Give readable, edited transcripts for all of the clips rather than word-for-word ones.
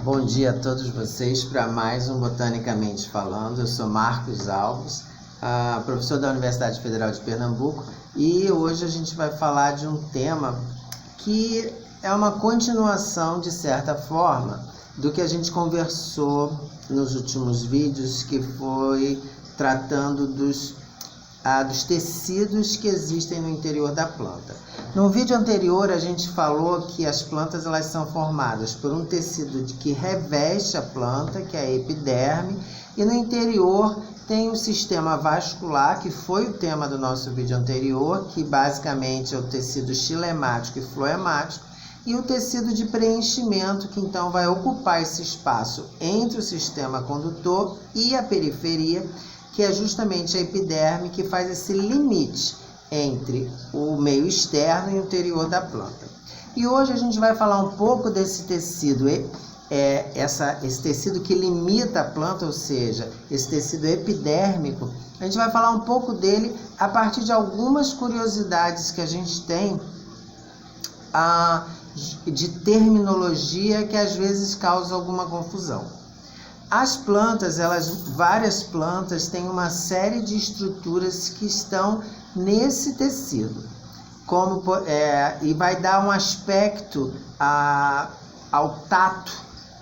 Bom dia a todos vocês para mais um Botanicamente Falando. Eu sou Marcos Alves, professor da Universidade Federal de Pernambuco, e hoje a gente vai falar de um tema que é uma continuação, de certa forma, do que a gente conversou nos últimos vídeos, que foi tratando dos tecidos que existem no interior da planta. No vídeo anterior a gente falou que as plantas elas são formadas por um tecido que reveste a planta, que é a epiderme, e no interior tem o sistema vascular, que foi o tema do nosso vídeo anterior, que basicamente é o tecido xilemático e floemático, e o tecido de preenchimento, que então vai ocupar esse espaço entre o sistema condutor e a periferia, que é justamente a epiderme, que faz esse limite entre o meio externo e o interior da planta. E hoje a gente vai falar um pouco desse tecido, esse tecido que limita a planta, ou seja, esse tecido epidérmico. A gente vai falar um pouco dele a partir de algumas curiosidades que a gente tem de terminologia que às vezes causa alguma confusão. As plantas, várias plantas têm uma série de estruturas que estão nesse tecido, e vai dar um aspecto ao tato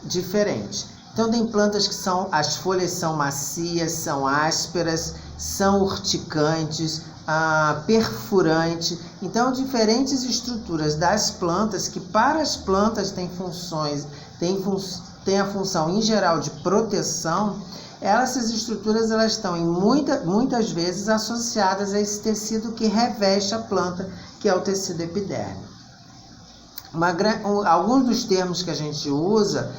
diferente. Então tem plantas que as folhas são macias, são ásperas, são urticantes, perfurantes. Então diferentes estruturas das plantas, que para as plantas têm a função em geral de proteção. Essas estruturas elas estão muitas vezes associadas a esse tecido que reveste a planta, que é o tecido epidérmico. Alguns dos termos que a gente usa,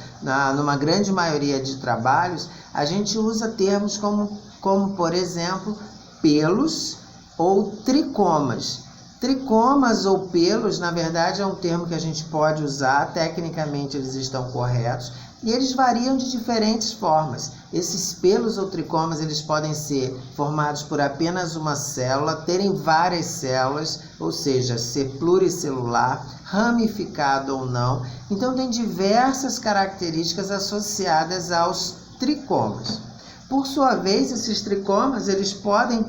numa grande maioria de trabalhos, a gente usa termos como por exemplo, pelos ou tricomas. Tricomas ou pelos, na verdade, é um termo que a gente pode usar, tecnicamente eles estão corretos, e eles variam de diferentes formas. Esses pelos ou tricomas, eles podem ser formados por apenas uma célula, terem várias células, ou seja, ser pluricelular, ramificado ou não. Então, tem diversas características associadas aos tricomas. Por sua vez, esses tricomas, eles podem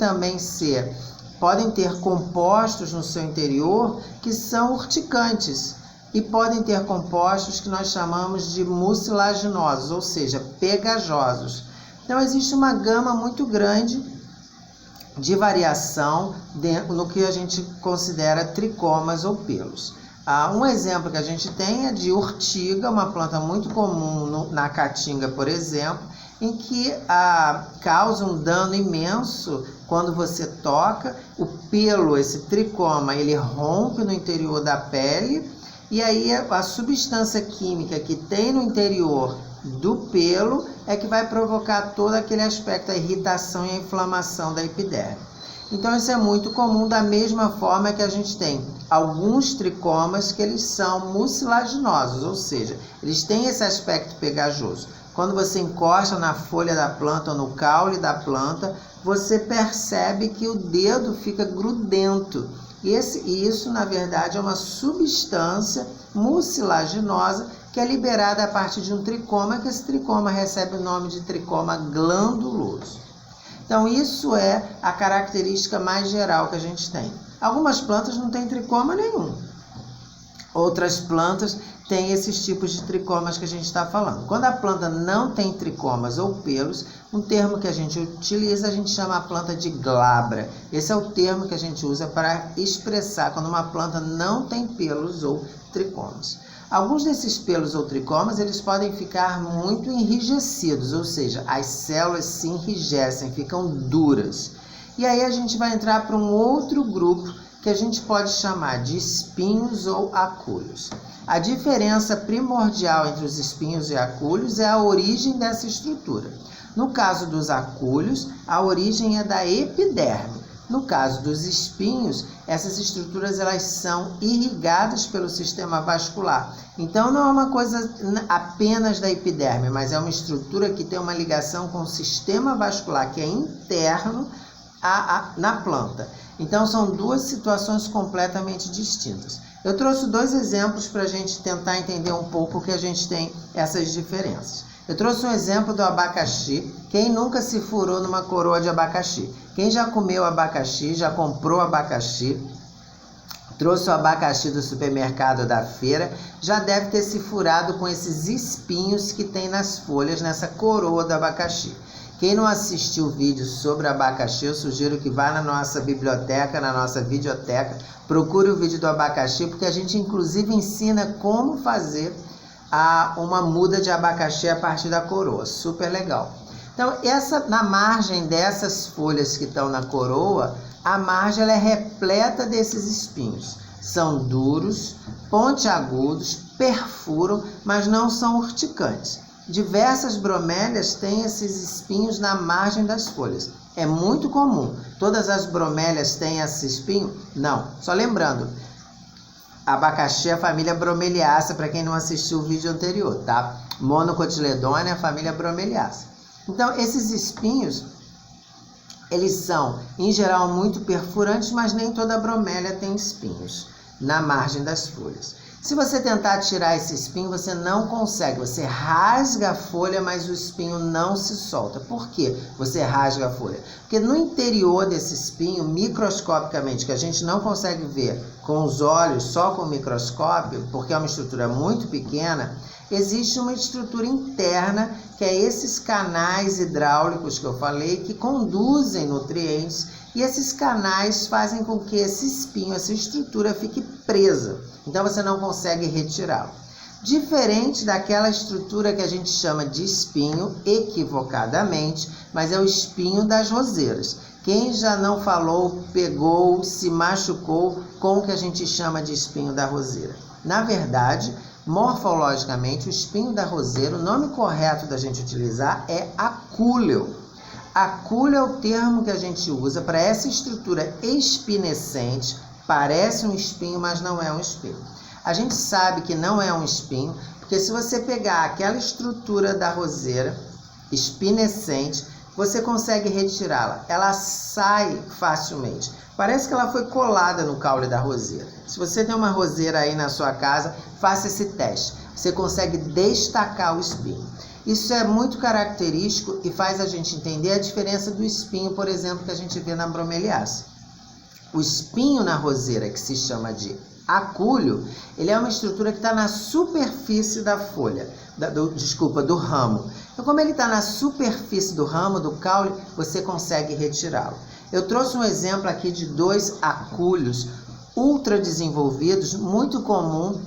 ter compostos no seu interior que são urticantes, e podem ter compostos que nós chamamos de mucilaginosos, ou seja, pegajosos. Então existe uma gama muito grande de variação no que a gente considera tricomas ou pelos. Um exemplo que a gente tem é de urtiga, uma planta muito comum na caatinga, por exemplo, em que causa um dano imenso quando você toca. O pelo, esse tricoma, ele rompe no interior da pele, e aí a substância química que tem no interior do pelo é que vai provocar todo aquele aspecto, a irritação e a inflamação da epiderme. Então isso é muito comum, da mesma forma que a gente tem alguns tricomas que eles são mucilaginosos, ou seja, eles têm esse aspecto pegajoso. Quando você encosta na folha da planta ou no caule da planta, você percebe que o dedo fica grudento. E isso, na verdade, é uma substância mucilaginosa que é liberada a partir de um tricoma, que esse tricoma recebe o nome de tricoma glanduloso. Então, isso é a característica mais geral que a gente tem. Algumas plantas não têm tricoma nenhum. Outras plantas têm esses tipos de tricomas que a gente está falando. Quando a planta não tem tricomas ou pelos, um termo que a gente utiliza, a gente chama a planta de glabra. Esse é o termo que a gente usa para expressar quando uma planta não tem pelos ou tricomas. Alguns desses pelos ou tricomas, eles podem ficar muito enrijecidos, ou seja, as células se enrijecem, ficam duras. E aí a gente vai entrar para um outro grupo que a gente pode chamar de espinhos ou acúlios. A diferença primordial entre os espinhos e acúlios é a origem dessa estrutura. No caso dos acúlios, a origem é da epiderme. No caso dos espinhos, essas estruturas elas são irrigadas pelo sistema vascular. Então não é uma coisa apenas da epiderme, mas é uma estrutura que tem uma ligação com o sistema vascular que é interno na planta. Então são duas situações completamente distintas. Eu trouxe 2 exemplos para a gente tentar entender um pouco que a gente tem essas diferenças. Eu trouxe um exemplo do abacaxi. Quem nunca se furou numa coroa de abacaxi? Quem já comeu abacaxi, já comprou abacaxi, trouxe o abacaxi do supermercado ou da feira, já deve ter se furado com esses espinhos que tem nas folhas, nessa coroa do abacaxi. Quem não assistiu o vídeo sobre abacaxi, eu sugiro que vá na nossa biblioteca, na nossa videoteca, procure o vídeo do abacaxi, porque a gente inclusive ensina como fazer uma muda de abacaxi a partir da coroa. Super legal. Então, na margem dessas folhas que estão na coroa, a margem ela é repleta desses espinhos. São duros, pontiagudos, perfuram, mas não são urticantes. Diversas bromélias têm esses espinhos na margem das folhas. É muito comum. Todas as bromélias têm esse espinho? Não. Só lembrando, abacaxi é a família Bromeliaceae, para quem não assistiu o vídeo anterior, tá? Monocotyledônia é a família Bromeliaceae. Então, esses espinhos, eles são, em geral, muito perfurantes, mas nem toda bromélia tem espinhos na margem das folhas. Se você tentar tirar esse espinho, você não consegue. Você rasga a folha, mas o espinho não se solta. Por que você rasga a folha? Porque no interior desse espinho, microscopicamente, que a gente não consegue ver com os olhos, só com o microscópio, porque é uma estrutura muito pequena, existe uma estrutura interna, que é esses canais hidráulicos que eu falei, que conduzem nutrientes, e esses canais fazem com que esse espinho, essa estrutura fique presa. Então você não consegue retirá-lo. Diferente daquela estrutura que a gente chama de espinho, equivocadamente, mas é o espinho das roseiras. Quem já não falou, pegou, se machucou com o que a gente chama de espinho da roseira? Na verdade, morfologicamente, o espinho da roseira, o nome correto da gente utilizar é acúleo. Acúleo é o termo que a gente usa para essa estrutura espinescente. Parece um espinho, mas não é um espinho. A gente sabe que não é um espinho, porque se você pegar aquela estrutura da roseira espinescente, você consegue retirá-la. Ela sai facilmente. Parece que ela foi colada no caule da roseira. Se você tem uma roseira aí na sua casa, faça esse teste. Você consegue destacar o espinho. Isso é muito característico e faz a gente entender a diferença do espinho, por exemplo, que a gente vê na bromeliácea. O espinho na roseira, que se chama de acúleo, ele é uma estrutura que está na superfície da folha, do ramo. Então, como ele está na superfície do ramo, do caule, você consegue retirá-lo. Eu trouxe um exemplo aqui de 2 acúleos ultra desenvolvidos, muito comum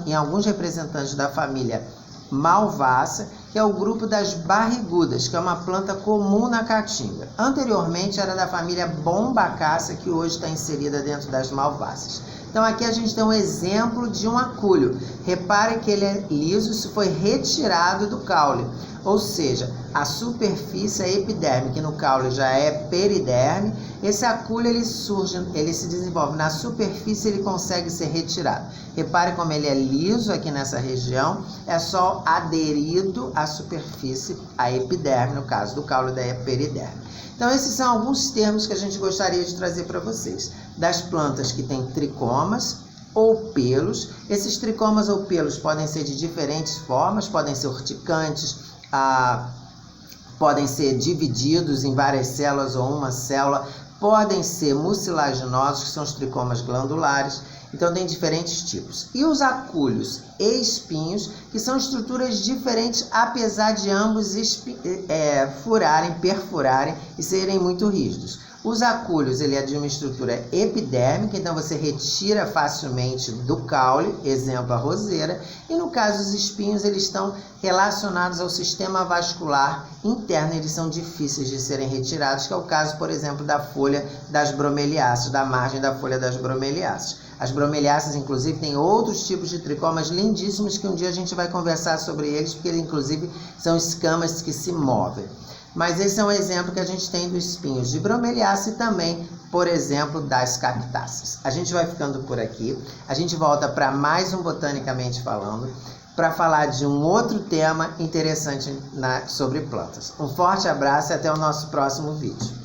em alguns representantes da família Malvácea, que é o grupo das barrigudas, que é uma planta comum na caatinga. Anteriormente era da família Bombacácea, que hoje está inserida dentro das malváceas. Então aqui a gente tem um exemplo de um acúleo. Repare que ele é liso, isso foi retirado do caule. Ou seja, a superfície, a epiderme, que no caule já é periderme, esse acúleo ele se desenvolve na superfície, ele consegue ser retirado. Repare como ele é liso aqui nessa região, é só aderido à superfície, a epiderme, no caso do caule da periderme. Então esses são alguns termos que a gente gostaria de trazer para vocês. Das plantas que têm tricomas ou pelos. Esses tricomas ou pelos podem ser de diferentes formas, podem ser urticantes, podem ser divididos em várias células ou uma célula, podem ser mucilaginosos, que são os tricomas glandulares. Então tem diferentes tipos. E os acúleos e espinhos, que são estruturas diferentes, apesar de ambos perfurarem e serem muito rígidos. Os acúleos, ele é de uma estrutura epidérmica, então você retira facilmente do caule, exemplo a roseira, e no caso dos espinhos, eles estão relacionados ao sistema vascular interno, eles são difíceis de serem retirados, que é o caso, por exemplo, da folha das bromeliáceas, da margem da folha das bromeliáceas. As bromeliáceas, inclusive, têm outros tipos de tricomas lindíssimos que um dia a gente vai conversar sobre eles, porque eles, inclusive, são escamas que se movem. Mas esse é um exemplo que a gente tem dos espinhos de bromeliácea e também, por exemplo, das cactáceas. A gente vai ficando por aqui. A gente volta para mais um Botanicamente Falando, para falar de um outro tema interessante sobre plantas. Um forte abraço e até o nosso próximo vídeo.